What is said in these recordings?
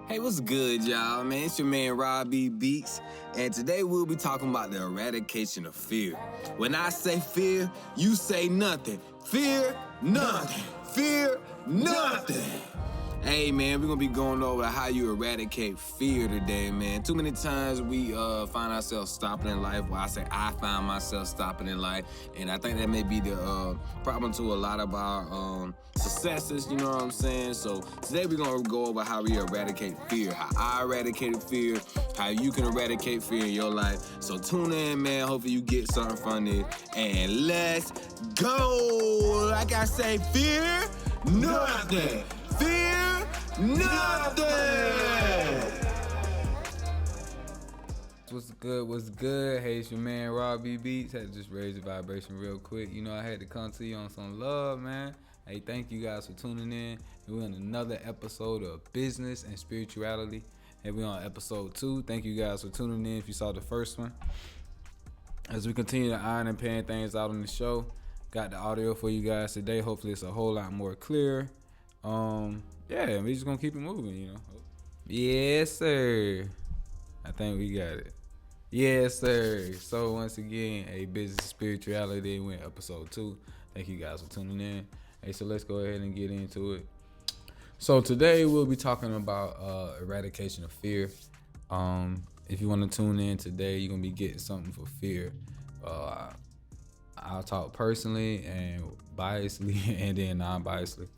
Hey, what's good, y'all? Man, it's your man, B Beatz, and today we'll be talking about the eradication of fear. When I say fear, you say nothing. Fear, nothing. Fear, nothing. Hey, man, we're going to be going over how you eradicate fear today, man. Too many times we find ourselves stopping in life. Well, I find myself stopping in life, and I think that may be the problem to a lot of our successes, you know what I'm saying? So today we're going to go over how we eradicate fear, how I eradicated fear, how you can eradicate fear in your life. So tune in, man. Hopefully you get something from this, and let's go. Like I say, fear, nothing. Fear, nothing. What's good? Hey, it's your man, B Beatz. Had to just raise the vibration real quick. You know, I had to come to you on some love, man. Hey, thank you guys for tuning in. We're on another episode of Business and Spirituality. Hey, we're on episode 2. Thank you guys for tuning in if you saw the first one. As we continue to iron and pan things out on the show, got the audio for you guys today. Hopefully it's a whole lot more clear. Yeah, we just gonna keep it moving, you know. Yes, sir. I think we got it. Yes, sir. So once again, a Business Spirituality, we're in episode 2. Thank you guys for tuning in. Hey, so let's go ahead and get into it. So today we'll be talking about eradication of fear. If you want to tune in today, you're gonna be getting something for fear. I'll talk personally and biasedly and then non-biasedly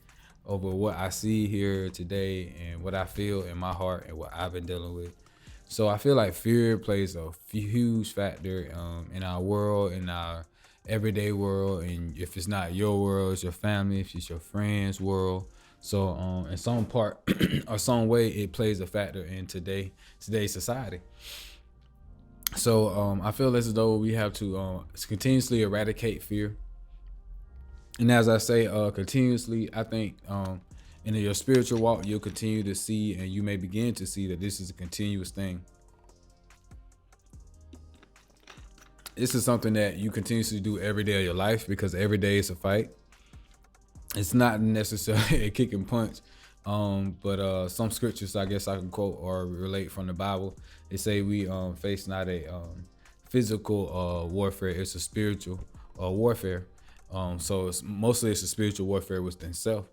over what I see here today and what I feel in my heart and what I've been dealing with. So I feel like fear plays a huge factor in our world, in our everyday world. And if it's not your world, it's your family, if it's your friends' world. So in some part or some way, it plays a factor in today's society. So I feel as though we have to continuously eradicate fear. And as I say, continuously, I think in your spiritual walk, you'll continue to see, and you may begin to see that this is a continuous thing. This is something that you continuously do every day of your life because every day is a fight. It's not necessarily a kick and punch, but some scriptures I guess I can quote or relate from the Bible. They say we face not a physical warfare, it's a spiritual warfare. So it's a spiritual warfare within self.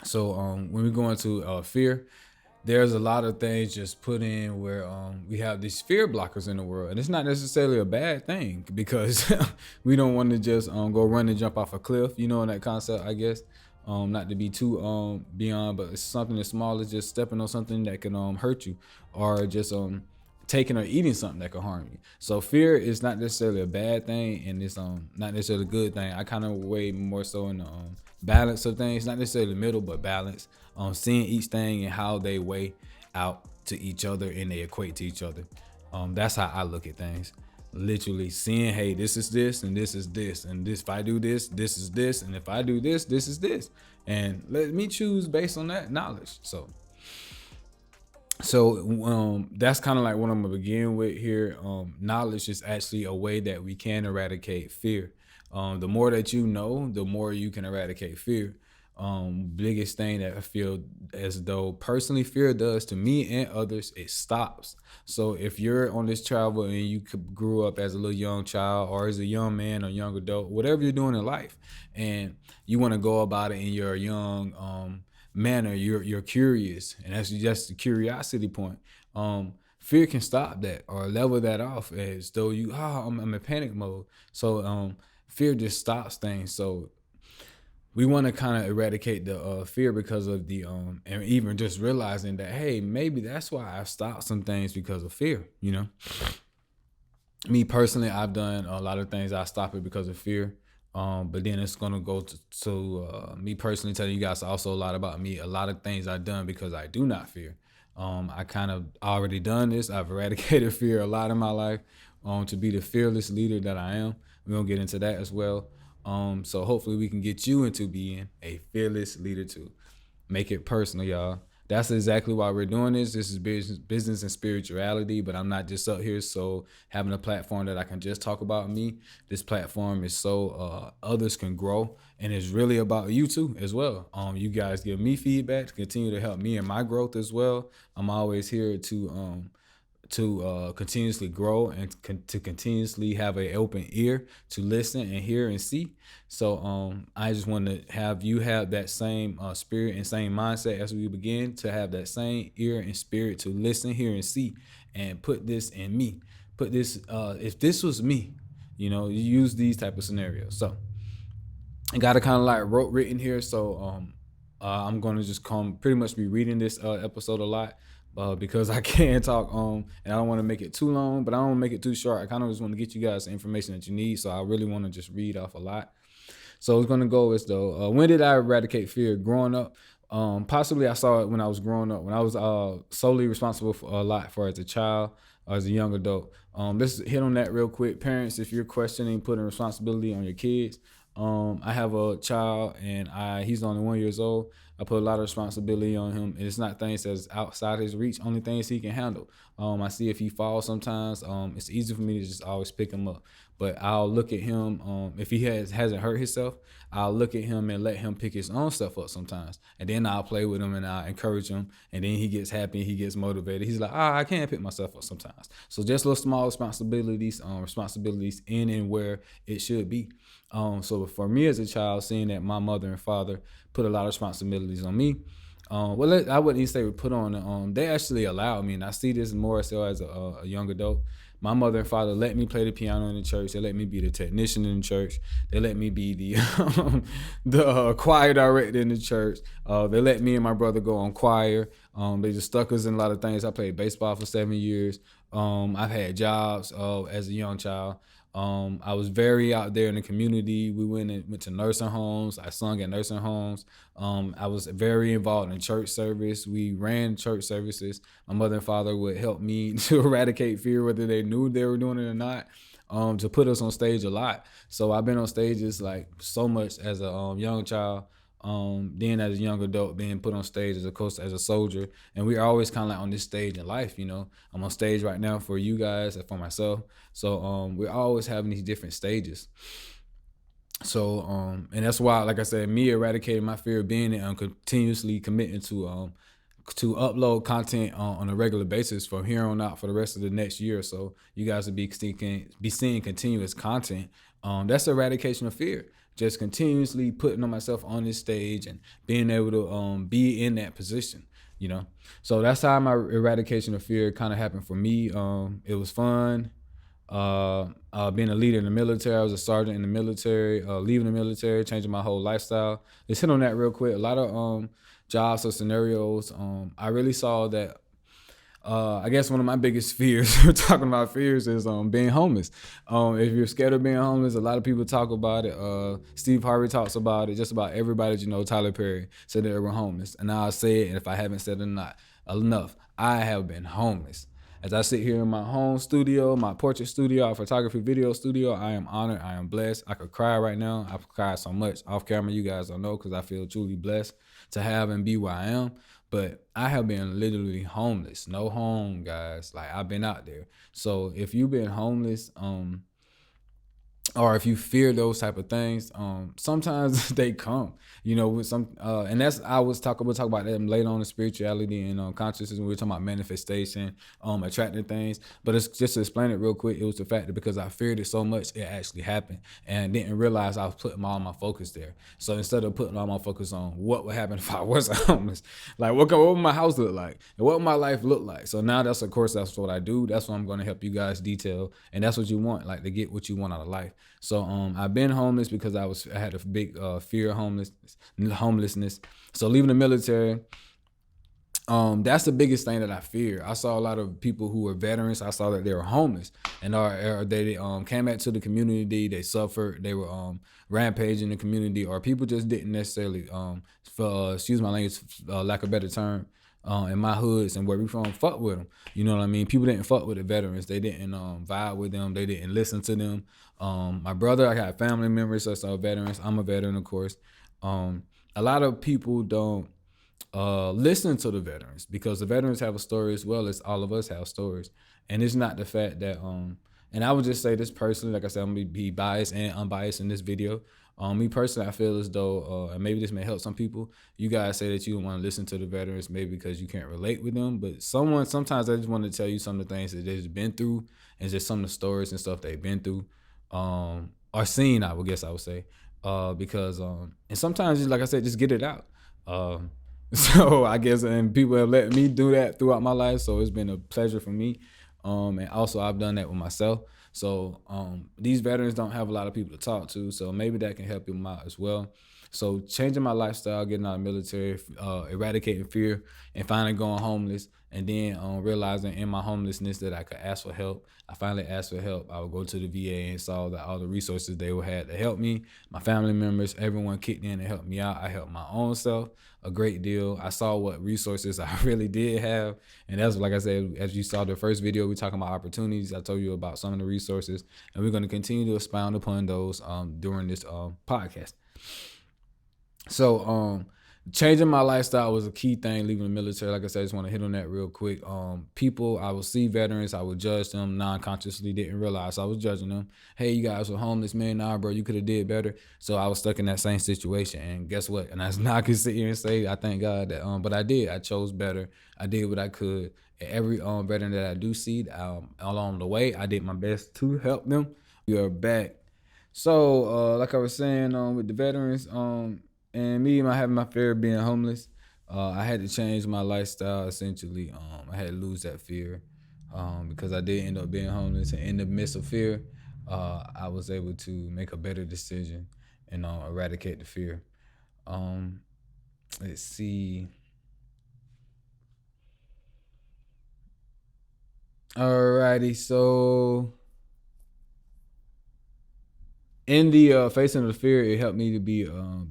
So when we go into fear, there's a lot of things just put in where we have these fear blockers in the world, and it's not necessarily a bad thing because we don't want to just go run and jump off a cliff, you know, in that concept, I guess. Not to be too beyond, but it's something as small as just stepping on something that can hurt you, or just taking or eating something that can harm you. So fear is not necessarily a bad thing, and it's not necessarily a good thing. I kind of weigh more so in the balance of things, not necessarily middle, but balance. Seeing each thing and how they weigh out to each other and they equate to each other. That's how I look at things. Literally seeing, hey, this is this and this is this, and this, if I do this, this is this, and if I do this, this is this, and let me choose based on that knowledge. So that's kind of like what I'm gonna begin with here. Knowledge is actually a way that we can eradicate fear. The more that you know, the more you can eradicate fear. Biggest thing that I feel as though personally fear does to me and others, it stops. So if you're on this travel and you grew up as a little young child or as a young man or young adult, whatever you're doing in life, and you want to go about it in your young manner, you're curious, and that's just the curiosity point. Fear can stop that or level that off as though I'm in panic mode. So fear just stops things. So we want to kind of eradicate the fear because of the and even just realizing that, hey, maybe that's why I've stopped some things because of fear. You know, me personally, I've done a lot of things I stop it because of fear. But then it's gonna go to me personally telling you guys also a lot about me. A lot of things I've done because I do not fear. I kind of already done this. I've eradicated fear a lot in my life to be the fearless leader that I am. We're gonna get into that as well. So hopefully we can get you into being a fearless leader too. Make it personal, y'all. that's exactly why we're doing this. This is business and spirituality, but I'm not just up here so having a platform that I can just talk about me. This platform is so others can grow, and it's really about you too as well. You guys give me feedback to continue to help me in my growth as well. I'm always here to continuously grow and to continuously have an open ear to listen and hear and see. So I just want to have you have that same spirit and same mindset as we begin, to have that same ear and spirit to listen, hear, and see, and put this in me. Put this, if this was me, you use these type of scenarios. So I got a kind of like rote written here. So I'm going to just pretty much be reading this episode a lot. Because I can't talk and I don't want to make it too long, but I don't want to make it too short. I kind of just want to get you guys the information that you need, so I really want to just read off a lot. So it's going to go as though, when did I eradicate fear? Growing up, possibly I saw it when I was growing up, when I was solely responsible for a lot for as a child or as a young adult. Let's hit on that real quick. Parents, if you're questioning putting responsibility on your kids, I have a child and he's only 1 year old. I put a lot of responsibility on him, and it's not things that's outside his reach, only things he can handle. I see if he falls sometimes, it's easy for me to just always pick him up. But I'll look at him, if he hasn't hurt himself, I'll look at him and let him pick his own stuff up sometimes. And then I'll play with him and I'll encourage him. And then he gets happy, he gets motivated. He's like, I can't pick myself up sometimes. So just little small responsibilities in and where it should be. So for me as a child, seeing that my mother and father put a lot of responsibilities on me, I wouldn't even say we put on. They actually allowed me, and I see this more so as a young adult. My mother and father let me play the piano in the church. They let me be the technician in the church. They let me be the choir director in the church. They let me and my brother go on choir. They just stuck us in a lot of things. I played baseball for 7 years. I've had jobs as a young child. I was very out there in the community. We went to nursing homes. I sung at nursing homes. I was very involved in church service. We ran church services. My mother and father would help me to eradicate fear, whether they knew they were doing it or not, to put us on stage a lot. So I've been on stages like so much as a young child. Then as a young adult, being put on stage as a soldier, and we're always kind of like on this stage in life. I'm on stage right now for you guys and for myself. So we're always having these different stages. So and that's why, like I said, me eradicating my fear of being it, I'm continuously committing to upload content on a regular basis from here on out for the rest of the next year or so. You guys will be seeing continuous content. That's eradication of fear. Just continuously putting on myself on this stage and being able to be in that position, So that's how my eradication of fear kind of happened for me. It was fun. Being a leader in the military, I was a sergeant in the military. Leaving the military, changing my whole lifestyle. Let's hit on that real quick. A lot of jobs or scenarios. I really saw that. I guess one of my biggest fears, talking about fears, is being homeless. If you're scared of being homeless, a lot of people talk about it. Steve Harvey talks about it. Just about everybody that you know, Tyler Perry, said they were homeless. And I'll say it, and if I haven't said it enough, I have been homeless. As I sit here in my home studio, my portrait studio, our photography video studio, I am honored. I am blessed. I could cry right now. I've cried so much off camera. You guys don't know, because I feel truly blessed to have and be where I am. But I have been literally homeless. No home, guys. Like, I've been out there. So if you've been homeless, or if you fear those type of things, sometimes they come, with some, and that's, we'll talk about that later on in spirituality and consciousness, when we're talking about manifestation, attracting things. But it's just to explain it real quick, it was the fact that because I feared it so much, it actually happened, and didn't realize I was putting all my focus there. So instead of putting all my focus on what would happen if I wasn't homeless, like what would my house look like and what would my life look like. So now that's what I do. That's what I'm going to help you guys detail, and that's what you want, like, to get what you want out of life. So I've been homeless because I had a big fear of homelessness. So leaving the military, that's the biggest thing that I fear. I saw a lot of people who were veterans. I saw that they were homeless, and they came back to the community. They suffered. They were rampaging the community, or people just didn't necessarily, excuse my language, lack of a better term, in my hoods and where we from, fuck with them. You know what I mean? People didn't fuck with the veterans. They didn't vibe with them. They didn't listen to them. My brother, I got family members that's veterans. I'm a veteran, of course. A lot of people don't listen to the veterans, because the veterans have a story as well as all of us have stories. And it's not the fact that and I would just say this personally, like I said, I'm gonna be biased and unbiased in this video. Me personally, I feel as though, and maybe this may help some people. You guys say that you don't want to listen to the veterans, maybe because you can't relate with them. But sometimes I just want to tell you some of the things that they've been through, and just some of the stories and stuff they've been through, or seen. I would say, because and sometimes, like I said, just get it out. So I guess, and people have let me do that throughout my life, so it's been a pleasure for me. And also I've done that with myself. So these veterans don't have a lot of people to talk to, so maybe that can help them out as well. So changing my lifestyle, getting out of the military, eradicating fear, and finally going homeless, and then realizing in my homelessness that I could ask for help. I finally asked for help. I would go to the VA and saw that all the resources they had to help me, my family members, everyone kicked in and helped me out. I helped my own self a great deal. I saw what resources I really did have. And that's, like I said, as you saw the first video, we talking about opportunities. I told you about some of the resources, and we're going to continue to expound upon those during this podcast. So changing my lifestyle was a key thing, leaving the military. Like I said, I just want to hit on that real quick. People, I would see veterans, I would judge them non-consciously, didn't realize I was judging them. Hey, you guys were homeless, man. Nah, bro, you could have did better. So I was stuck in that same situation. And guess what? And that's not, I can sit here and say, I thank God that, but I did. I chose better. I did what I could. And every veteran that I do see along the way, I did my best to help them. We are back. So, like I was saying, with the veterans, and me having my fear of being homeless, I had to change my lifestyle essentially. I had to lose that fear, because I did end up being homeless. And in the midst of fear, I was able to make a better decision and eradicate the fear. Let's see. Alrighty, so in the facing of the fear, it helped me to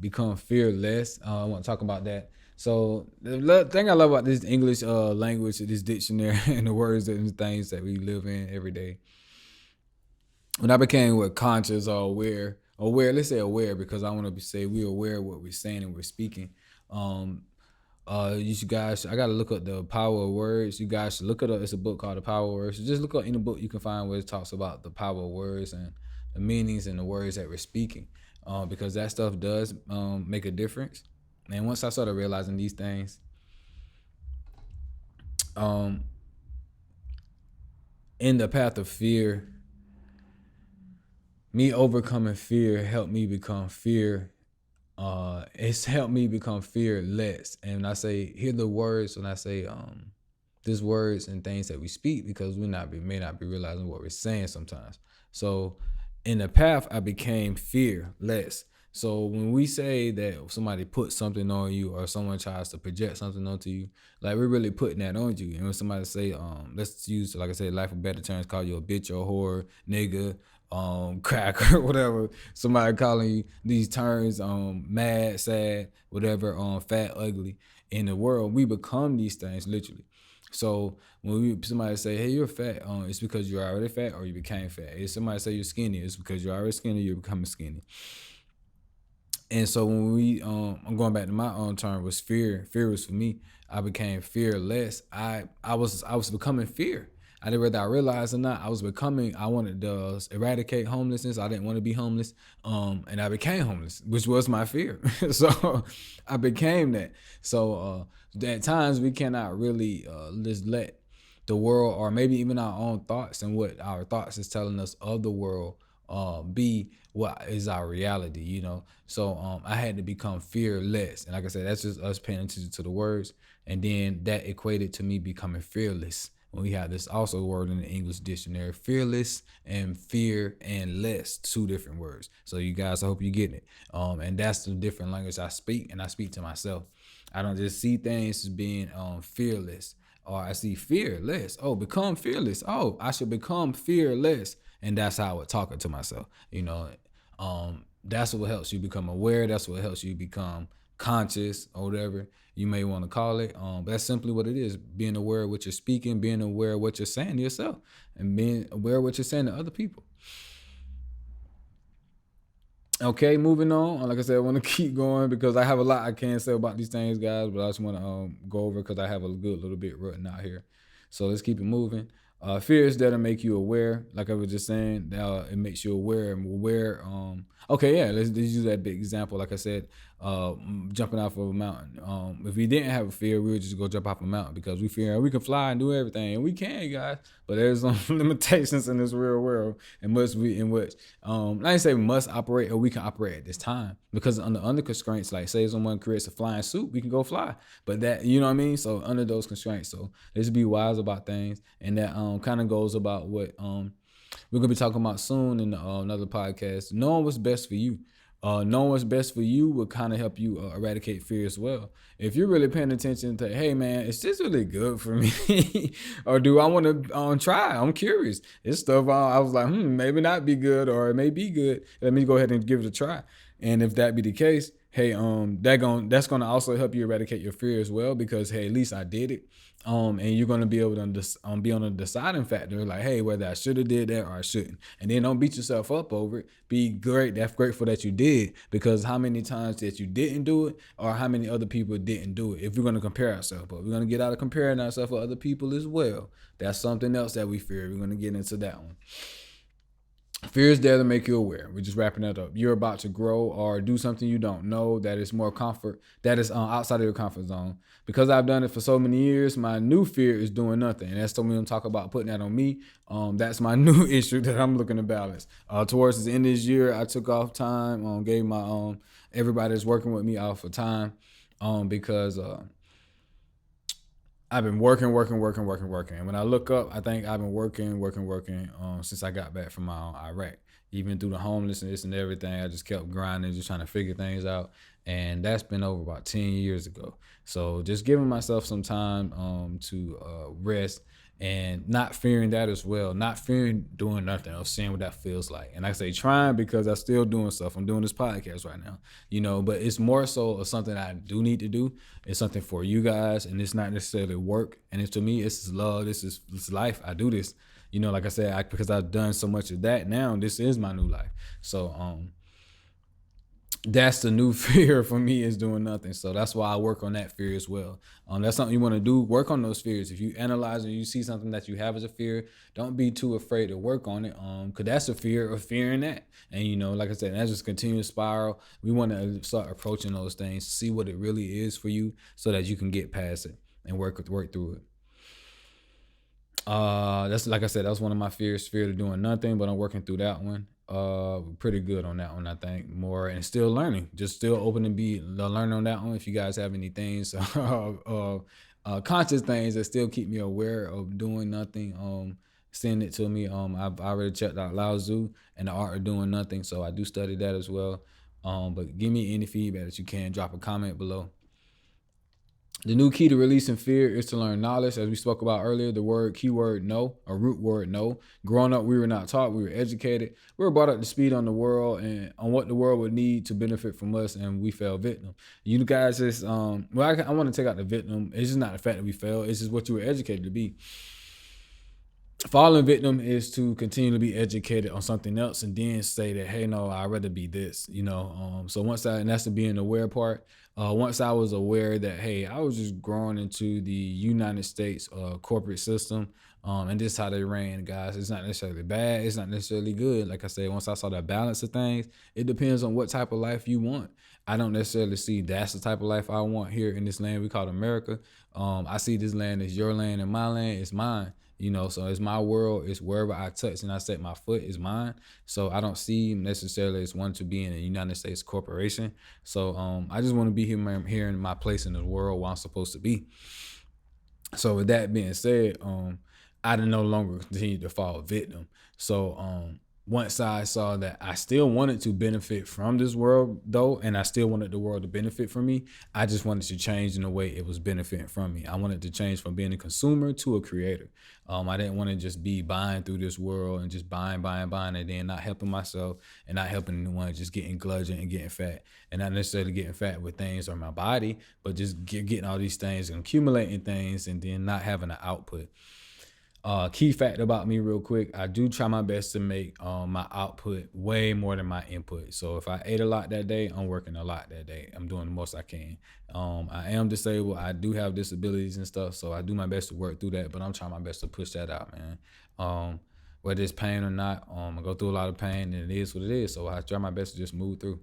become fearless. I want to talk about that. So the thing I love about this English language, this dictionary, and the words and things that we live in every day. When I became conscious or aware, let's say aware, because I want to say we're aware of what we're saying and we're speaking. You guys, I gotta look up the power of words. You guys should look it up. It's a book called The Power of Words. So just look up any book you can find where it talks about the power of words and the meanings and the words that we're speaking, because that stuff does make a difference. And once I started realizing these things, in the path of fear, me overcoming fear helped me become it's helped me become fearless. And I say, hear the words when I say these words and things that we speak, because we may not be realizing what we're saying sometimes. So in the path, I became fearless. So when we say that somebody puts something on you, or someone tries to project something onto you, like we're really putting that on you. And when somebody say, let's use, like I said, life of better terms, call you a bitch or a whore, nigga, crack, or whatever, somebody calling you these terms, mad, sad, whatever, fat, ugly. In the world, we become these things literally. So when somebody say, hey, you're fat, it's because you're already fat or you became fat. If somebody say you're skinny, it's because you're already skinny, you're becoming skinny. And so when I'm going back to my own term, was fear. Fear was for me. I became fearless. I was becoming fear. Whether I realized or not, I wanted to eradicate homelessness. I didn't want to be homeless. And I became homeless, which was my fear. So I became that. So at times we cannot really just let the world, or maybe even our own thoughts and what our thoughts is telling us of the world, be what is our reality, So I had to become fearless. And like I said, that's just us paying attention to the words. And then that equated to me becoming fearless. When we have this also word in the English dictionary, fearless and fear and less, 2 different words. So you guys, I hope you get it. And that's the different language I speak, and I speak to myself. I don't just see things as being fearless, or I see fearless. Oh, become fearless. Oh, I should become fearless. And that's how I would talk it to myself. That's what helps you become aware. That's what helps you become conscious, or whatever you may want to call it. But that's simply what it is: being aware of what you're speaking, being aware of what you're saying to yourself, and being aware of what you're saying to other people. Okay, moving on. Like I said, I want to keep going because I have a lot I can say about these things, guys. But I just want to go over because I have a good little bit written out here. So let's keep it moving. Fear is there to make you aware. Like I was just saying, it makes you aware and aware. Okay, yeah. Let's use that big example. Like I said, jumping off of a mountain. If we didn't have a fear, we would just go jump off a mountain because we fear we can fly and do everything, and we can, guys. But there's some limitations in this real world, and in which I didn't say we must operate or we can operate at this time because under constraints, like say someone creates a flying suit, we can go fly. But that, you know what I mean? So under those constraints, so let's be wise about things, and that kind of goes about what we're gonna be talking about soon in another podcast. Knowing what's best for you. Knowing what's best for you will kind of help you eradicate fear as well. If you're really paying attention to, hey man, is this really good for me, or do I want to try? I'm curious. This stuff I was like, maybe not be good, or it may be good. Let me go ahead and give it a try. And if that be the case, hey, that's gonna also help you eradicate your fear as well because hey, at least I did it. And you're gonna be able to be on a deciding factor, like, hey, whether I should have did that or I shouldn't. And then don't beat yourself up over it. Be grateful that you did, because how many times that you didn't do it, or how many other people didn't do it. If we're gonna compare ourselves, but we're gonna get out of comparing ourselves with other people as well. That's something else that we fear. We're gonna get into that one. Fear is there to make you aware. We're just wrapping that up. You're about to grow or do something you don't know that is more comfort, that is outside of your comfort zone. Because I've done it for so many years, my new fear is doing nothing. And that's something we don't talk about putting that on me. That's my new issue that I'm looking to balance. Towards the end of this year, I took off time, gave my everybody that's working with me off for time because I've been working. And when I look up, I think I've been working since I got back from Iraq. Even through the homelessness and everything, I just kept grinding, just trying to figure things out. And that's been over about 10 years ago. So just giving myself some time to rest and not fearing that as well. Not fearing doing nothing or seeing what that feels like. And I say trying because I'm still doing stuff. I'm doing this podcast right now, but it's more so of something I do need to do. It's something for you guys, and it's not necessarily work. And to me, it's love. This is life. I do this, like I said, because I've done so much of that now, this is my new life. So, that's the new fear for me, is doing nothing. So that's why I work on that fear as well. That's something you want to do. Work on those fears. If you analyze or you see something that you have as a fear, don't be too afraid to work on it. Because that's a fear of fearing that. And like I said, that's just a continuous spiral. We want to start approaching those things, see what it really is for you, so that you can get past it and work through it. That's, like I said, that's one of my fears, fear of doing nothing, but I'm working through that one. Pretty good on that one, I think. More and still learning, just still open to be learn on that one. If you guys have any things, conscious things that still keep me aware of doing nothing, send it to me. I've already checked out Lao Tzu and the art of doing nothing, so I do study that as well. But give me any feedback that you can. Drop a comment below. The new key to releasing fear is to learn knowledge. As we spoke about earlier, the keyword know, or root word know. Growing up, we were not taught, we were educated. We were brought up to speed on the world and on what the world would need to benefit from us, and we fell victim. You guys just, I want to take out the victim. It's just not the fact that we fell, it's just what you were educated to be. Falling victim is to continue to be educated on something else and then say that, hey, no, I'd rather be this, So and that's the being aware part. Once I was aware that, hey, I was just growing into the United States corporate system, and this is how they ran, guys. It's not necessarily bad. It's not necessarily good. Like I said, once I saw that balance of things, it depends on what type of life you want. I don't necessarily see that's the type of life I want here in this land we call America. I see this land as your land, and my land is mine. So it's my world. It's wherever I touch and I set my foot is mine. So I don't see necessarily as one to be in a United States corporation. So I just want to be here in my place in the world where I'm supposed to be. So with that being said, I no longer continue to fall victim. So once I saw that I still wanted to benefit from this world, though, and I still wanted the world to benefit from me, I just wanted to change in the way it was benefiting from me. I wanted to change from being a consumer to a creator. I didn't want to just be buying through this world and just buying, and then not helping myself and not helping anyone, just getting gludging and getting fat. And not necessarily getting fat with things on my body, but just getting all these things and accumulating things and then not having an output. Key fact about me real quick, I do try my best to make my output way more than my input. So if I ate a lot that day, I'm working a lot that day. I'm doing the most I can. I am disabled. I do have disabilities and stuff, so I do my best to work through that, but I'm trying my best to push that out, man. Whether it's pain or not, I go through a lot of pain, and it is what it is. So I try my best to just move through.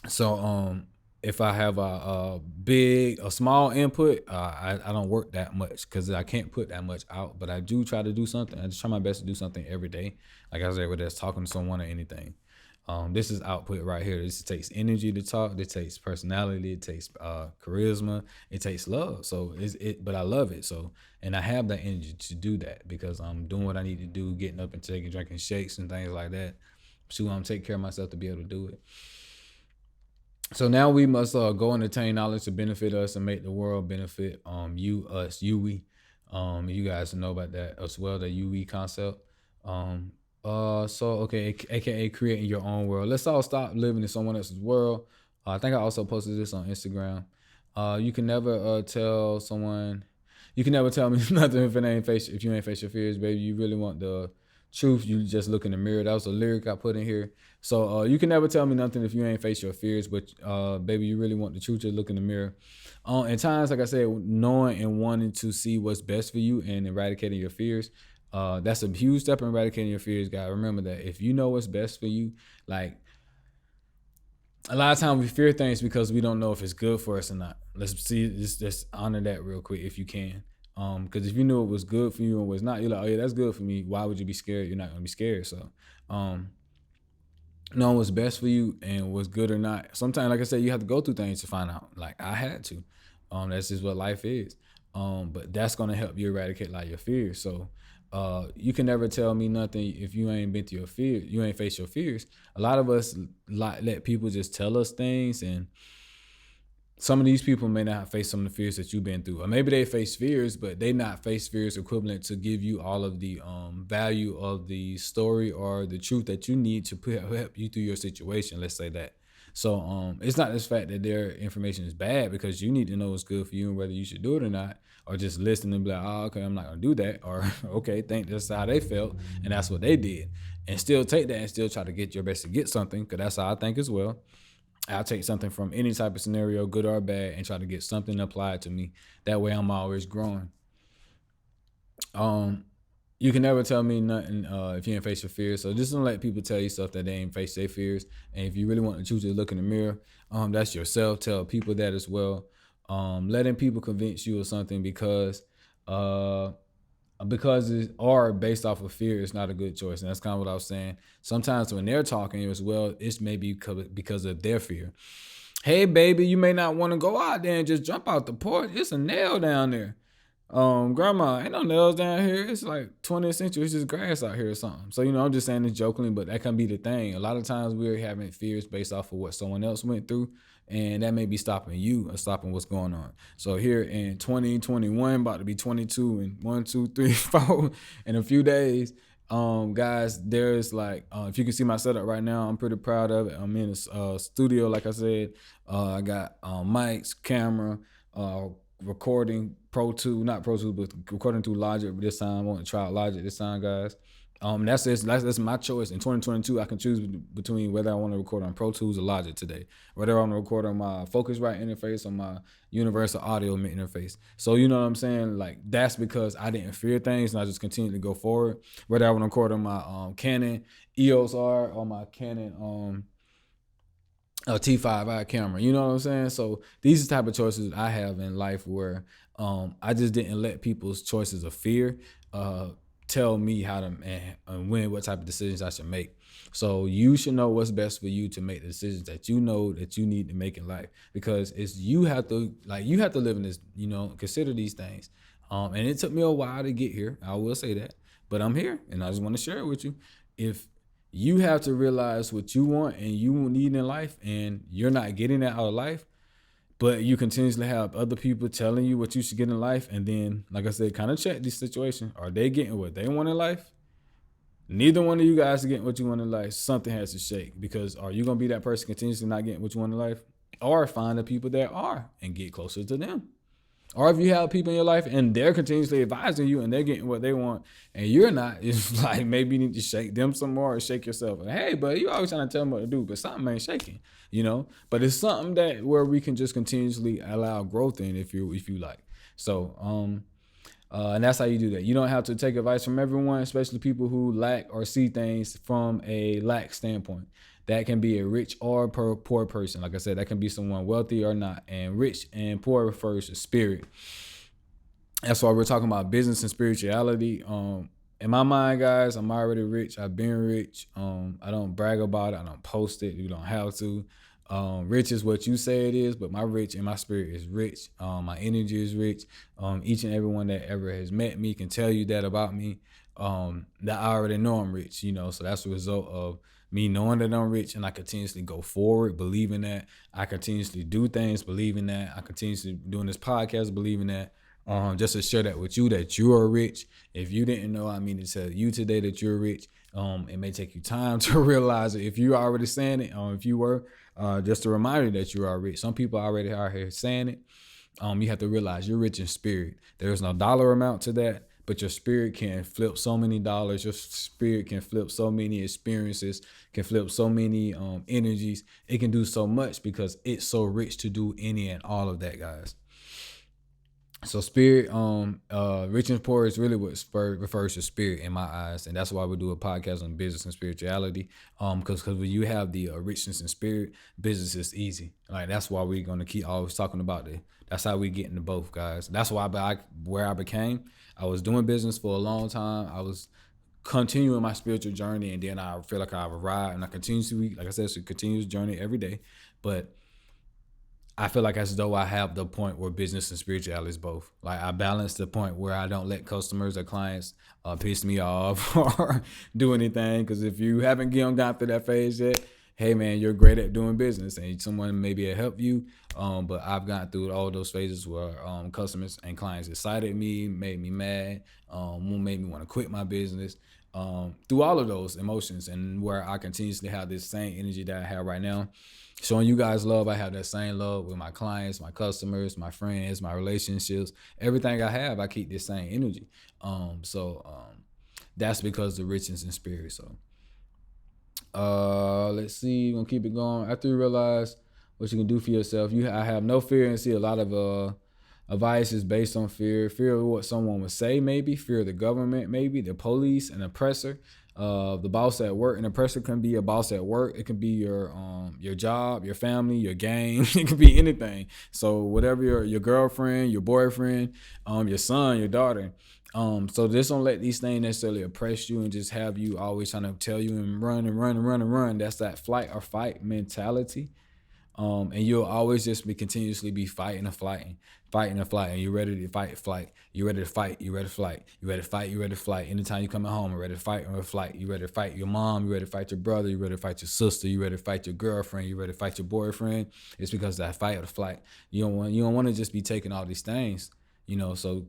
So if I have a small input, I don't work that much because I can't put that much out. But I do try to do something. I just try my best to do something every day. Like I said, whether it's talking to someone or anything. This is output right here. This takes energy to talk. It takes personality. It takes charisma. It takes love. So but I love it. So, and I have that energy to do that because I'm doing what I need to do, getting up and drinking shakes and things like that. So I'm taking care of myself to be able to do it. So now we must go and attain knowledge to benefit us and make the world benefit you, us, you, we. You guys know about that as well, the UE concept. Okay, aka creating your own world. Let's all stop living in someone else's world. I think I also posted this on Instagram. You can never tell someone, you can never tell me nothing if you ain't face your fears, baby. You really want the truth, you just look in the mirror. That was a lyric I put in here. So you can never tell me nothing if you ain't face your fears, but baby, you really want the truth, just look in the mirror. At times, like I said, knowing and wanting to see what's best for you and eradicating your fears, that's a huge step in eradicating your fears, guys. Remember that if you know what's best for you, like a lot of times we fear things because we don't know if it's good for us or not. Let's honor that real quick if you can. Because if you knew it was good for you and was not, you're like, oh yeah, that's good for me. Why would you be scared? You're not gonna be scared. So, knowing what's best for you and what's good or not. Sometimes, like I said, you have to go through things to find out. Like I had to. That's just what life is. But that's gonna help you eradicate like your fears. So, you can never tell me nothing if you ain't been through your fear. You ain't faced your fears. A lot of us let people just tell us things, and some of these people may not face some of the fears that you've been through. Or maybe they face fears, but they not face fears equivalent to give you all of the value of the story or the truth that you need to help you through your situation. Let's say that. So it's not this fact that their information is bad, because you need to know what's good for you and whether you should do it or not, or just listen and be like, oh, okay, I'm not going to do that. Or, okay, think that's how they felt and that's what they did. And still take that and still try to get your best to get something, because that's how I think as well. I'll take something from any type of scenario, good or bad, and try to get something applied to me. That way I'm always growing. You can never tell me nothing if you ain't face your fears. So just don't let people tell you stuff that they ain't face their fears. And if you really want to choose to look in the mirror, that's yourself. Tell people that as well. Letting people convince you of something because it's or based off of fear, it's not a good choice. And that's kind of what I was saying. Sometimes when they're talking as well, it's maybe because of their fear. Hey, baby, you may not want to go out there and just jump out the porch. It's a nail down there. Grandma, ain't no nails down here. It's like 20th century. It's just grass out here or something. So, I'm just saying this jokingly, but that can be the thing. A lot of times we're having fears based off of what someone else went through, and that may be stopping you or stopping what's going on. So here in 2021, about to be 22 and 1, 2, 3, 4 in a few days, guys, there's like, if you can see my setup right now, I'm pretty proud of it. I'm in a studio, like I said. I got mics, camera, recording not Pro Tools, but recording through Logic. But this time I want to try out Logic this time, guys. That's my choice. In 2022, I can choose between whether I want to record on Pro Tools or Logic today, whether I want to record on my Focusrite interface or my Universal Audio interface. So you know what I'm saying? Like, that's because I didn't fear things and I just continued to go forward. Whether I want to record on my Canon EOS R or my Canon T5i camera, you know what I'm saying? So these are the type of choices I have in life where I just didn't let people's choices of fear tell me how to and what type of decisions I should make. So you should know what's best for you to make the decisions that you know that you need to make in life, because you have to live in this, consider these things. And it took me a while to get here, I will say that, but I'm here and I just want to share it with you. If you have to realize what you want and you need in life, and you're not getting that out of life, but you continuously have other people telling you what you should get in life, and then, like I said, kind of check this situation. Are they getting what they want in life? Neither one of you guys are getting what you want in life. Something has to shake, because are you going to be that person continuously not getting what you want in life? Or find the people that are and get closer to them. Or if you have people in your life and they're continuously advising you and they're getting what they want and you're not, it's like maybe you need to shake them some more or shake yourself. Like, hey, but you always trying to tell them what to do, but something ain't shaking, you know? But it's something that where we can just continuously allow growth in if you like. So, and that's how you do that. You don't have to take advice from everyone, especially people who lack or see things from a lack standpoint. That can be a rich or poor person. Like I said, that can be someone wealthy or not. And rich and poor refers to spirit. That's why we're talking about business and spirituality. In my mind, guys, I'm already rich. I've been rich. I don't brag about it. I don't post it. You don't have to. Rich is what you say it is, but my rich and my spirit is rich. My energy is rich. Each and everyone that ever has met me can tell you that about me. That I already know I'm rich, you know. So that's the result of me knowing that I'm rich, and I continuously go forward, believing that. I continuously do things, believing that. I continuously doing this podcast, believing that. Just to share that with you that you are rich. If you didn't know, I mean to tell you today that you're rich. It may take you time to realize it. If you're already saying it, if you were, just a reminder that you are rich. Some people already are here saying it. You have to realize you're rich in spirit. There's no dollar amount to that, but your spirit can flip so many dollars. Your spirit can flip so many experiences, can flip so many energies. It can do so much because it's so rich to do any and all of that, guys. So spirit, rich and poor is really what refers to spirit in my eyes, and that's why we do a podcast on business and spirituality. Because when you have the richness in spirit, business is easy. Like that's why we're gonna keep always talking about it. That's how we get into both, guys. That's why where I became. I was doing business for a long time. I was continuing my spiritual journey, and then I feel like I've arrived, and I continue to, like I said, it's a continuous journey every day, but I feel like as though I have the point where business and spirituality is both. Like I balance the point where I don't let customers or clients piss me off or do anything. Because if you haven't gone through that phase yet, hey man, you're great at doing business and someone maybe will help you. But I've gone through all those phases where customers and clients excited me, made me mad, made me want to quit my business. Through all of those emotions, and where I continuously have this same energy that I have right now. Showing you guys love, I have that same love with my clients, my customers, my friends, my relationships. Everything I have, I keep this same energy. That's because the richness in spirit. So let's see, we're gonna keep it going. After you realize what you can do for yourself, I have no fear, and see a lot of advice is based on fear. Fear of what someone would say, maybe. Fear of the government, maybe. The police, an oppressor. The boss at work. An oppressor can be a boss at work. It can be your job, your family, your game. It could be anything. So whatever your girlfriend, your boyfriend, your son, your daughter. So just don't let these things necessarily oppress you and just have you always trying to tell you and run and run and run and run. That's that flight or fight mentality. And you'll always just be continuously be fighting and flighting. And you're ready to fight, flight. You're ready to fight, you're ready to flight. You're ready to fight, you're ready to flight. Anytime you come at home, you're ready to fight or flight. You're ready to fight your mom, you're ready to fight your brother, you're ready to fight your sister, you're ready to fight your girlfriend, you're ready to fight your boyfriend. It's because of that fight or flight. You don't want to just be taking all these things, so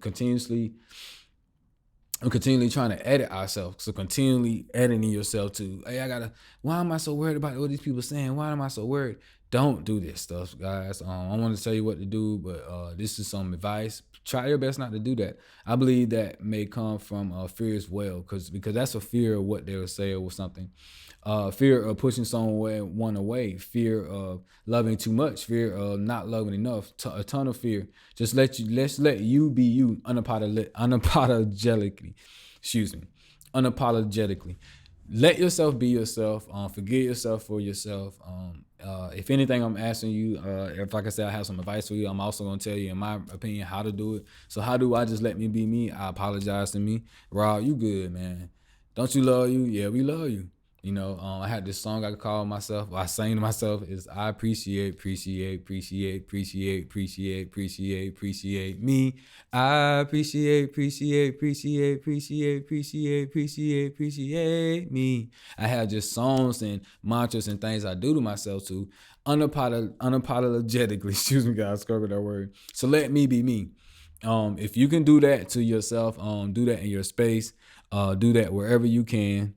I'm continually trying to edit ourselves. So continually editing yourself to, hey, why am I so worried about what these people saying? Why am I so worried? Don't do this stuff, guys. I want to tell you what to do, but this is some advice. Try your best not to do that. I believe that may come from fear as well, because that's a fear of what they'll say or something. Fear of pushing someone away, fear of loving too much, fear of not loving enough, a ton of fear. Let's let you be you unapologetically. Unapologetically. Let yourself be yourself. Forgive yourself for yourself. If anything, I'm asking you, if like I said, I have some advice for you, I'm also going to tell you, in my opinion, how to do it. So how do I just let me be me? I apologize to me. Rob, you good, man. Don't you love you? Yeah, we love you. I had this song I call myself, I sang to myself, is I appreciate me. I appreciate me. I have just songs and mantras and things I do to myself to unapologetically, excuse me guys, cover that word. So let me be me. If you can do that to yourself, do that in your space, do that wherever you can.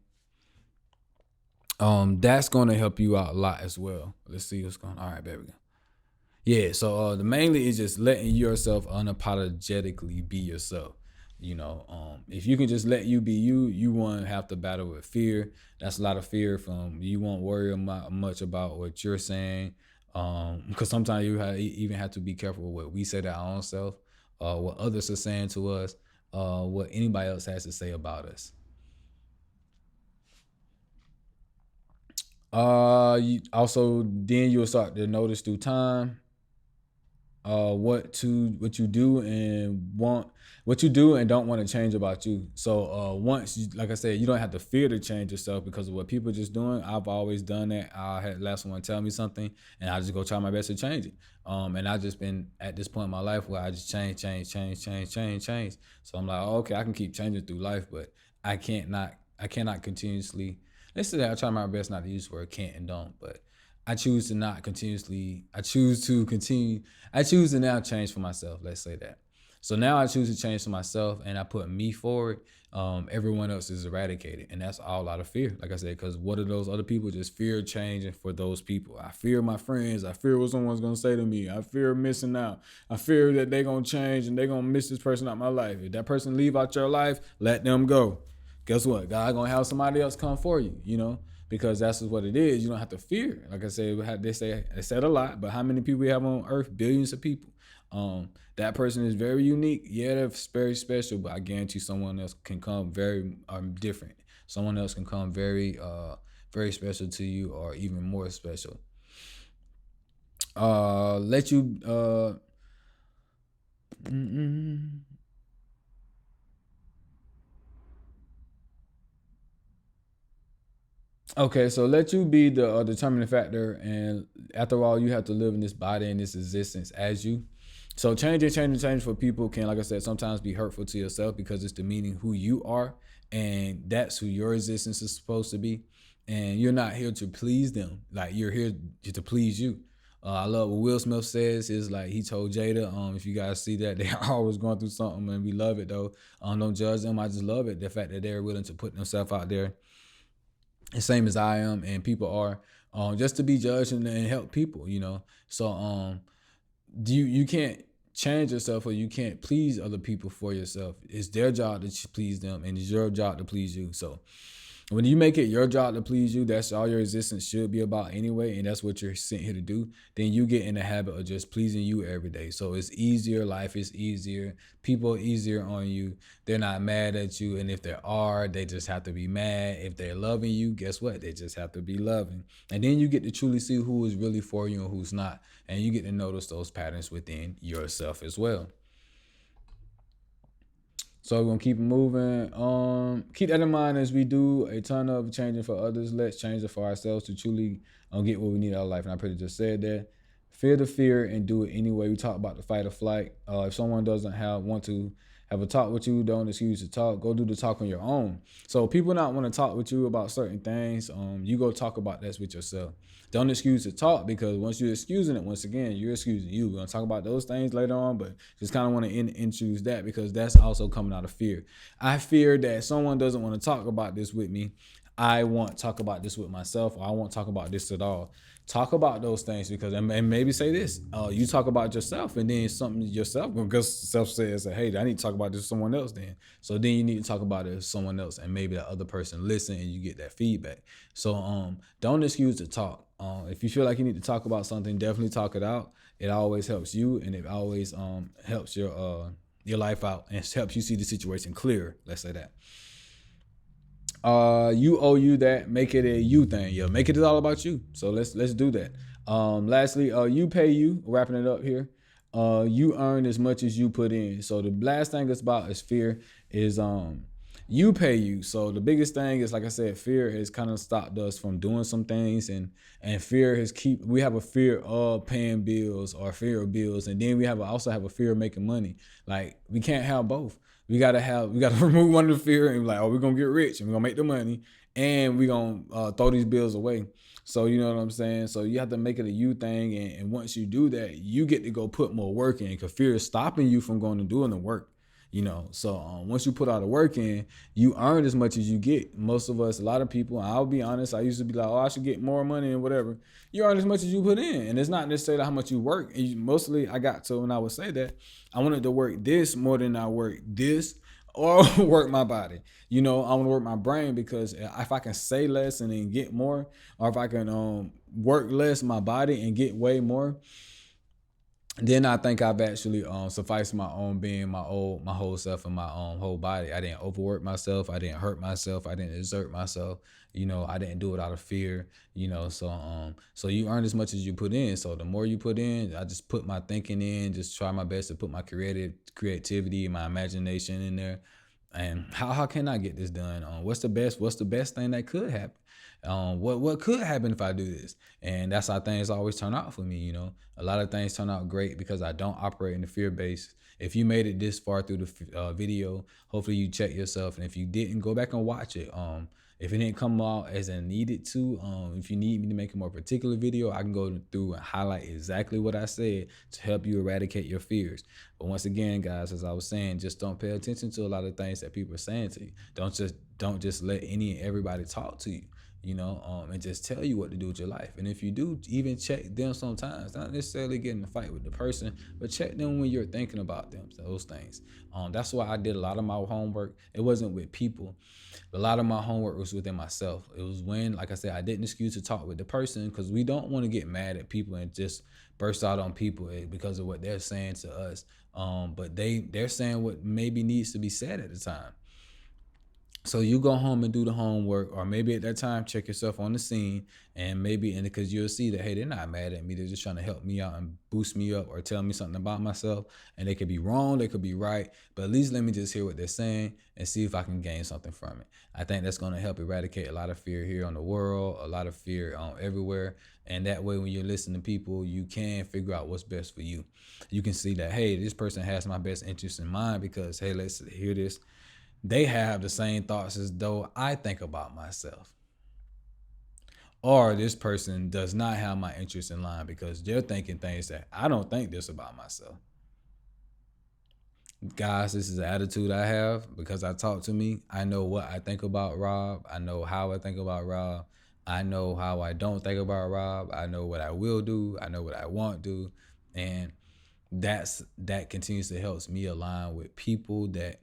That's going to help you out a lot as well. Let's see what's going on. All right, there we go. Yeah, so the mainly is just letting yourself unapologetically be yourself. If you can just let you be you, you won't have to battle with fear. That's a lot of fear from you won't worry much about what you're saying. Because sometimes even have to be careful with what we say to our own self, what others are saying to us, what anybody else has to say about us. Also, then you'll start to notice through time what you do and don't want to change about you. So once you, like I said, you don't have to fear to change yourself because of what people are just doing. I've always done that. I had last someone tell me something and I just go try my best to change it. And I just been at this point in my life where I just change. So I'm like, oh, okay, I can keep changing through life, but I cannot continuously. Let's say that I try my best not to use the word can't and don't, but I choose to not continuously. I choose to continue. I choose to now change for myself. Let's say that. So now I choose to change for myself, and I put me forward. Everyone else is eradicated, and that's all out of fear. Like I said, because what are those other people? Just fear changing for those people. I fear my friends. I fear what someone's gonna say to me. I fear missing out. I fear that they're gonna change and they're gonna miss this person out my life. If that person leave out your life, let them go. Guess what? God gonna have somebody else come for you. Because that's what it is. You don't have to fear. Like I said, they said a lot, but how many people we have on earth? Billions of people. That person is very unique. Yeah, they're very special, but I guarantee someone else can come very different. Someone else can come very special to you, or even more special. Let you. Okay, so let you be the determining factor, and after all, you have to live in this body and this existence as you. So change for people can, like I said, sometimes be hurtful to yourself because it's demeaning who you are, and that's who your existence is supposed to be. And you're not here to please them; like you're here to please you. I love what Will Smith says. Is like he told Jada, if you guys see that, they're always going through something, and we love it though. Don't judge them. I just love it, the fact that they're willing to put themselves out there the same as I am, and people are, just to be judged and help people. So you can't change yourself, or you can't please other people for yourself. It's their job to please them, and it's your job to please you. So when you make it your job to please you, that's all your existence should be about anyway, and that's what you're sent here to do. Then you get in the habit of just pleasing you every day. So it's easier, life is easier, people are easier on you. They're not mad at you, and if they are, they just have to be mad. If they're loving you, guess what? They just have to be loving. And then you get to truly see who is really for you and who's not, and you get to notice those patterns within yourself as well. So we're gonna keep it moving. Keep that in mind as we do a ton of changing for others. Let's change it for ourselves to truly get what we need out of life. And I pretty just said that. Fear the fear and do it anyway. We talk about the fight or flight. If someone doesn't want to have a talk with you, don't excuse to talk. Go do the talk on your own. So people not want to talk with you about certain things. You go talk about that with yourself. Don't excuse to talk, because once you're excusing it, once again, you're excusing you. We're going to talk about those things later on, but just kind of want to introduce that because that's also coming out of fear. I fear that someone doesn't want to talk about this with me. I won't talk about this with myself, or I won't talk about this at all. Talk about those things, because, and maybe say this, you talk about yourself, and then something yourself, because self says, hey, I need to talk about this with someone else then. So then you need to talk about it with someone else, and maybe that other person listen and you get that feedback. So don't excuse to talk. If you feel like you need to talk about something, definitely talk it out. It always helps you, and it always helps your life out, and helps you see the situation clearer. Let's say that. You owe you that. Make it a you thing. Yeah, make it all about you. So let's do that. Lastly, you pay you. Wrapping it up here. You earn as much as you put in. So the last thing that's about is fear is you pay you. So the biggest thing is, like I said, fear has kind of stopped us from doing some things, and fear has we have a fear of paying bills, or fear of bills, and then we also have a fear of making money. Like we can't have both. We gotta remove one of the fear and be like, oh, we're gonna get rich and we're gonna make the money, and we're gonna throw these bills away. So you know what I'm saying? So you have to make it a you thing, and once you do that, you get to go put more work in, because fear is stopping you from going and doing the work. So once you put all the work in, you earn as much as you get. Most of us, a lot of people, I'll be honest, I used to be like, oh, I should get more money and whatever. You earn as much as you put in, and it's not necessarily how much you work. Mostly I got to, when I would say that, I wanted to work this more than I work this or work my body. I want to work my brain, because if I can say less and then get more, or if I can work less my body and get way more, then I think I've actually sufficed my own being, my whole self, and my whole body. I didn't overwork myself. I didn't hurt myself. I didn't exert myself. I didn't do it out of fear. So you earn as much as you put in. So the more you put in, I just put my thinking in, just try my best to put my creativity, my imagination in there. And how can I get this done? What's the best thing that could happen? What could happen if I do this? And that's how things always turn out for me. A lot of things turn out great because I don't operate in the fear base. If you made it this far through the video, hopefully you check yourself, and if you didn't, go back and watch it. If it didn't come out as I needed to, if you need me to make a more particular video, I can go through and highlight exactly what I said to help you eradicate your fears. But once again, guys, as I was saying, just don't pay attention to a lot of things that people are saying to you. Don't just let any and everybody talk to you. And just tell you what to do with your life. And if you do, even check them sometimes. Not necessarily get in a fight with the person, but check them when you're thinking about them, those things. That's why I did a lot of my homework. It wasn't with people. A lot of my homework was within myself. It was when, like I said, I didn't excuse to talk with the person, because we don't want to get mad at people and just burst out on people because of what they're saying to us. But they're saying what maybe needs to be said at the time. So you go home and do the homework, or maybe at that time check yourself on the scene, and because you'll see that, hey, they're not mad at me, they're just trying to help me out and boost me up or tell me something about myself. And they could be wrong, they could be right, but at least let me just hear what they're saying and see if I can gain something from it. I think that's going to help eradicate a lot of fear here on the world, a lot of fear everywhere. And that way, when you're listening to people, you can figure out what's best for you. You can see that, hey, this person has my best interest in mind, because, hey, let's hear this. They have the same thoughts as though I think about myself. Or this person does not have my interest in line, because they're thinking things that I don't think this about myself. Guys, this is the attitude I have because I talk to me. I know what I think about Rob. I know how I think about Rob. I know how I don't think about Rob. I know what I will do. I know what I won't do. And that continues to help me align with people that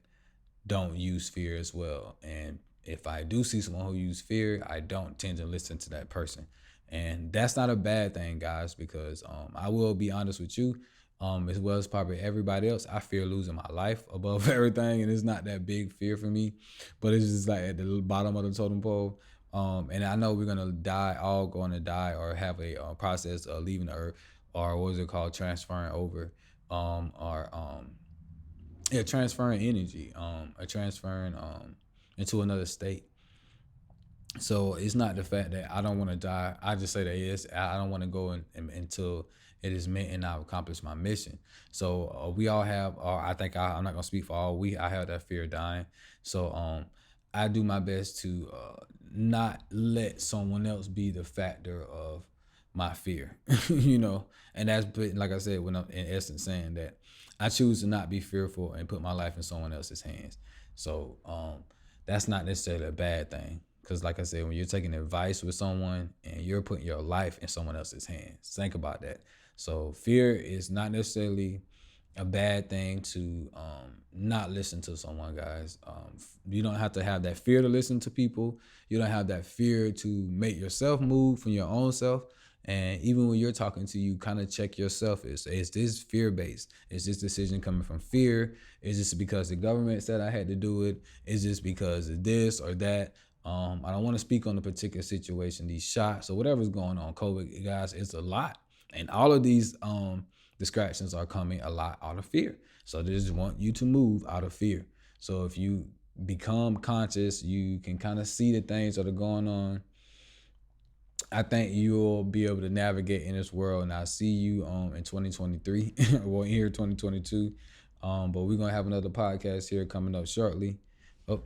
don't use fear as well. And if I do see someone who use fear, I don't tend to listen to that person. And that's not a bad thing, guys, because I will be honest with you, as well as probably everybody else, I fear losing my life above everything. And it's not that big fear for me, but it's just like at the bottom of the totem pole. And I know we're going to die, all going to die, or have a process of leaving the earth, or what is it called, transferring over, transferring energy, or transferring into another state. So it's not the fact that I don't want to die. I just say that, yes, I don't want to go until it is meant and I've accomplished my mission. So we all have, or I think I'm not gonna speak for all. I have that fear of dying. So I do my best to not let someone else be the factor of my fear, And that's, like I said, when I'm in essence saying that I choose to not be fearful and put my life in someone else's hands. So that's not necessarily a bad thing. Because like I said, when you're taking advice with someone and you're putting your life in someone else's hands, think about that. So fear is not necessarily a bad thing to not listen to someone, guys. You don't have to have that fear to listen to people. You don't have that fear to make yourself move from your own self. And even when you're talking to you, kind of check yourself. Is this fear-based? Is this decision coming from fear? Is this because the government said I had to do it? Is this because of this or that? I don't want to speak on the particular situation, these shots or whatever's going on. COVID, guys, it's a lot. And all of these distractions are coming a lot out of fear. So they just want you to move out of fear. So if you become conscious, you can kind of see the things that are going on. I think you'll be able to navigate in this world, and I'll see you in 2023. Well, here 2022. But we're gonna have another podcast here coming up shortly. Oh,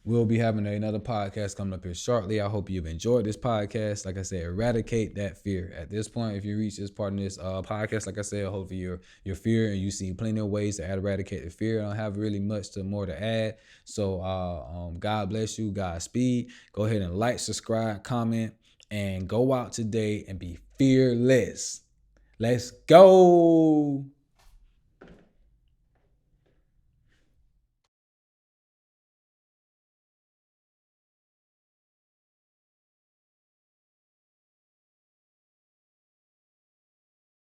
We'll be having another podcast coming up here shortly. I hope you've enjoyed this podcast. Like I said, eradicate that fear. At this point, if you reach this part of this podcast, like I said, hopefully your fear, and you see plenty of ways to eradicate the fear. I don't have really much more to add. So God bless you. Godspeed. Go ahead and like, subscribe, comment, and go out today and be fearless. Let's go.